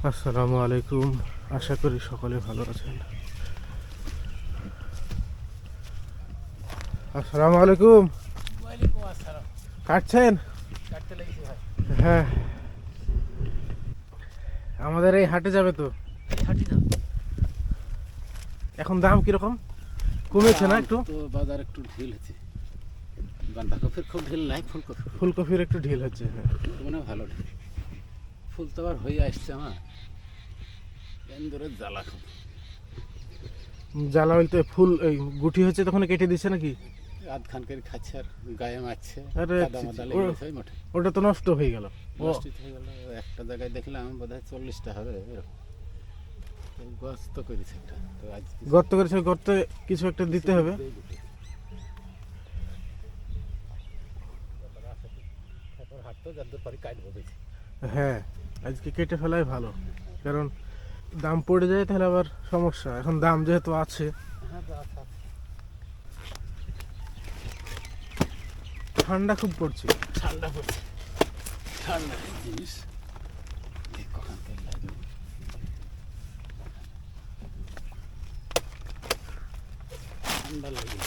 আসসালামু আলাইকুম। আশা করি সকলে ভালো আছেন। আসসালামু আলাইকুম। ওয়ালাইকুম আসসালাম। কাটছেন? কাটতে লেগেছি ভাই। হ্যাঁ, আমাদের এই হাটে যাবে তো। হাঁটি না। এখন দাম কিরকম? কমেছে না একটু? তো বাজার একটু ঢিল হচ্ছে। বাঁধাকপির খুব ঢিল নাই, ফুলকপি ফুলকপির একটু ঢিল হচ্ছে। হ্যাঁ, মানে ভালো ঢিল। ফুল তো আবার হয়ে আসছে আমার এন্দুরের জ্বালা খুব। জ্বালা বলতে ফুল এই গুটি হচ্ছে তখন কেটে দিচ্ছে নাকি? আধখান করে খাচ্ছে আর গায়ে মারছে, আরে কাদা মাদা লেগে গেছে ওই মাঠে। ওটা তো নষ্ট হয়ে গেল। ও নষ্ট হয়ে গেল। একটা জায়গায় দেখলাম বোধহয় 40টা হবে এরকম। এই গাছ তো করেছে একটা, তো আজ গর্ত করেছে, গর্তে কিছু একটা দিতে হবে। হাট তো যাদের পরে কাটবো বেশি। হ্যাঁ, আজকে কেটে ফেলাই ভালো, কারণ দাম পড়ে যায় তাহলে আবার সমস্যা। এখন দাম যেহেতু আছে, হ্যাঁ ঠান্ডা খুব পড়ছে। ঠান্ডা পড়ছে, ঠান্ডা জিনিস কখন তেল লাগবে। ঠান্ডা লাগে।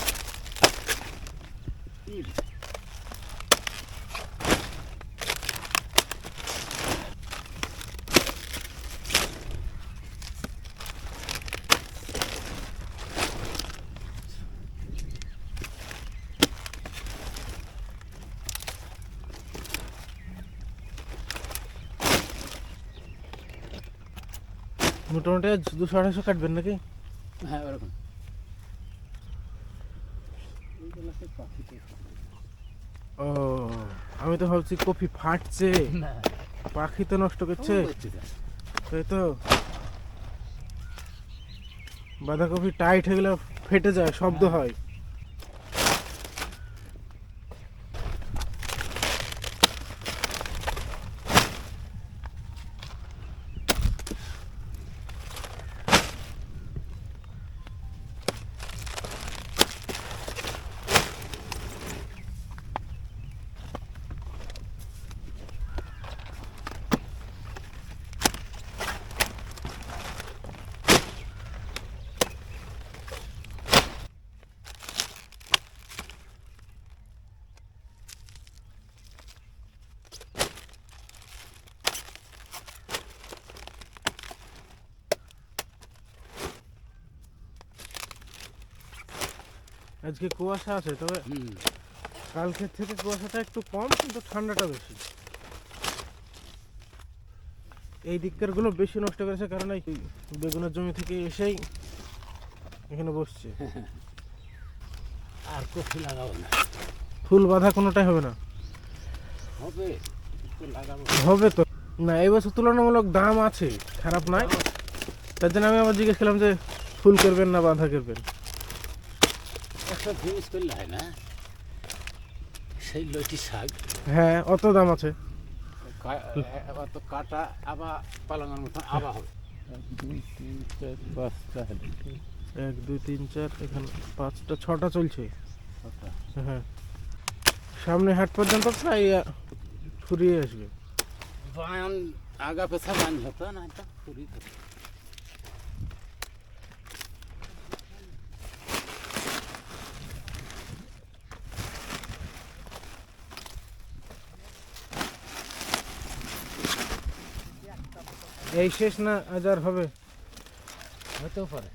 মোটামুটি 200-250 কাটবেন নাকি? হ্যাঁ ওরকম। ও, আমি তো ভাবছি কফি ফাটছে, পাখি তো নষ্ট করছে। তাই তো, বাঁধাকপি টাইট হয়ে গেলে ফেটে যায়, শব্দ হয়। আজকে কুয়াশা আছে, তবে কালকের থেকে কুয়াশাটা একটু কম, কিন্তু ঠান্ডাটা বেশি। এই দিককার গুলো বেশি নষ্ট করেছে, কারণ এই বেগুনের জমি থেকে এসেই এখানে বসছে। আর কফি লাগাবো না, ফুল বাঁধা কোনোটাই হবে না। হবে একটু লাগাবো। হবে তো না, এই বছর তুলনামূলক দাম আছে, খারাপ নয়। তার জন্য আমি আবার জিজ্ঞেস করলাম যে ফুল করবেন না বাঁধা করবেন। একটা জিনিস করলে হয় না, সেই লটি শাক হ্যাঁ, অত দাম আছে। অত কাটা আবার পালানোর মতন আবার হবে। 1 2 3 4 5টা 1 2 3 4, এখানে 5টা 6টা চলছে। হ্যাঁ, সামনে হাট পর্যন্ত প্রায় ফুরিয়ে আসবে। বান আগা পেছা বান হতো না, এটা পুরি হতো। এই শেষ না, আজ আর হবে? হতেও পারে।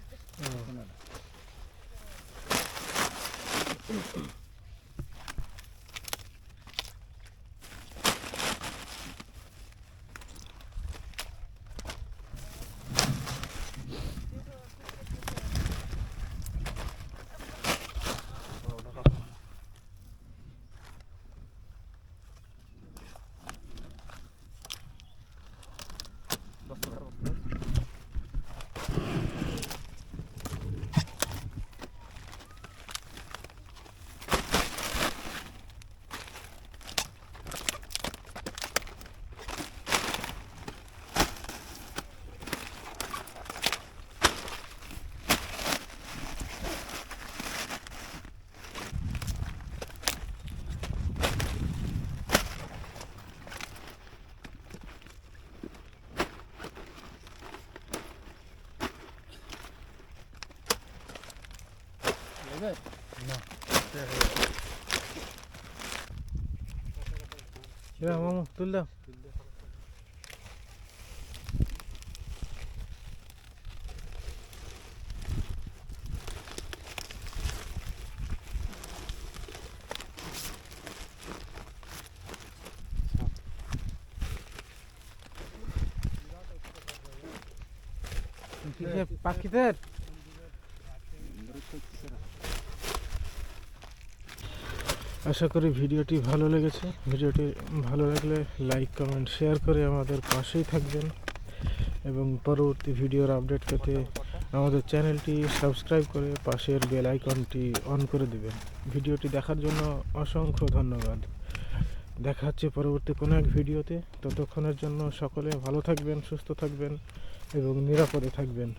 হবে মামু তুল দাও। পাখিদের আশা করি ভিডিওটি ভালো লেগেছে। ভিডিওটি ভালো লাগলে লাইক কমেন্ট শেয়ার করে আমাদের পাশেই থাকবেন এবং পরবর্তী ভিডিওর আপডেট পেতে আমাদের চ্যানেলটি সাবস্ক্রাইব করে পাশের বেল আইকনটি অন করে দেবেন। ভিডিওটি দেখার জন্য অসংখ্য ধন্যবাদ। দেখা হচ্ছে পরবর্তী কোনো এক ভিডিওতে। ততক্ষণের জন্য সকলে ভালো থাকবেন, সুস্থ থাকবেন এবং নিরাপদে থাকবেন।